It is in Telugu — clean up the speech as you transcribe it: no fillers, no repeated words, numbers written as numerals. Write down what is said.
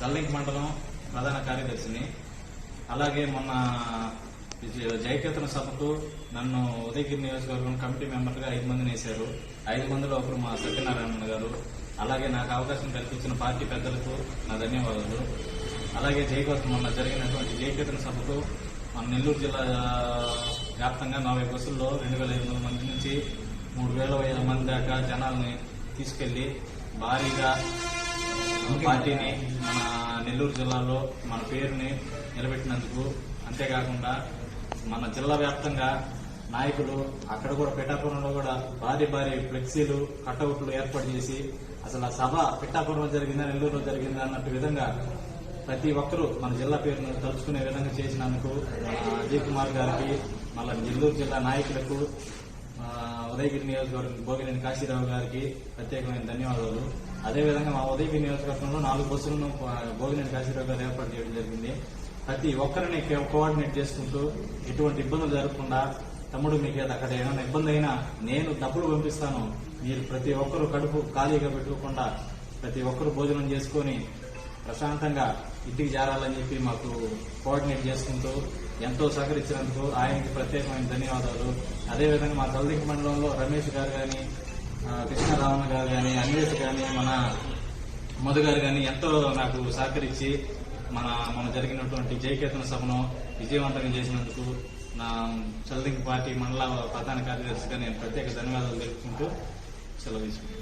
చల్లింక్ మండలం ప్రధాన కార్యదర్శిని. అలాగే మొన్న జయకేతన సభకు నన్ను ఉదయగిరి నియోజకవర్గం కమిటీ మెంబర్గా 5 మందిని వేశారు. 5 మందిలో ఒకరు మా సత్యనారాయణ గారు. అలాగే నాకు అవకాశం కల్పించిన పార్టీ పెద్దలకు నా ధన్యవాదాలు. అలాగే మొన్న జరిగినటువంటి జయకేతన సభకు మన నెల్లూరు జిల్లా వ్యాప్తంగా 40 బస్సుల్లో 2,500 మంది నుంచి 3,000 మంది దాకా జనాల్ని తీసుకెళ్లి భారీగా పార్టీని మన నెల్లూరు జిల్లాలో మన పేరుని నిలబెట్టినందుకు, అంతేకాకుండా మన జిల్లా వ్యాప్తంగా నాయకులు అక్కడ కూడా పిఠాపురంలో కూడా భారీ ఫ్లెక్సీలు కటౌట్లు ఏర్పాటు చేసి అసలు ఆ సభ పిఠాపురంలో జరిగిందా నెల్లూరులో జరిగిందా అన్నట్టు విధంగా ప్రతి ఒక్కరూ మన జిల్లా పేరును తలుచుకునే విధంగా చేసినందుకు మన అజయ్ కుమార్ గారికి, మళ్ళీ నెల్లూరు జిల్లా నాయకులకు, ఉదయగిరి నియోజకవర్గం భోగినేని కాశీరావు గారికి ప్రత్యేకమైన ధన్యవాదాలు. అదేవిధంగా మా ఉదయగిరి నియోజకవర్గంలో 4 బస్సులను భోగినేని కాశీరావు గారు ఏర్పాటు చేయడం జరిగింది. ప్రతి ఒక్కరిని కోఆర్డినేట్ చేసుకుంటూ ఎటువంటి ఇబ్బందులు జరగకుండా, తమ్ముడు మీకు అక్కడ ఏమైనా ఇబ్బంది అయినా నేను డబ్బులు పంపిస్తాను, మీరు ప్రతి ఒక్కరు కడుపు ఖాళీగా పెట్టుకోకుండా ప్రతి ఒక్కరు భోజనం చేసుకుని ప్రశాంతంగా ఇంటికి చేరాలని చెప్పి మాకు కోఆర్డినేట్ చేసుకుంటూ ఎంతో సహకరించినందుకు ఆయనకి ప్రత్యేకమైన ధన్యవాదాలు. అదేవిధంగా మా చల్లింక్ మండలంలో రమేష్ గారు కానీ, కృష్ణారావణ గారు కానీ, అన్వేష్ కానీ, మన మధు గారు కానీ ఎంతో నాకు సహకరించి మన జరిగినటువంటి జయకేతన సభను విజయవంతంగా చేసినందుకు నా చల్లింక్ పార్టీ మండల ప్రధాన కార్యదర్శిగా నేను ప్రత్యేక ధన్యవాదాలు తెలుపుకుంటూ సెలవు తీసుకుంటాను.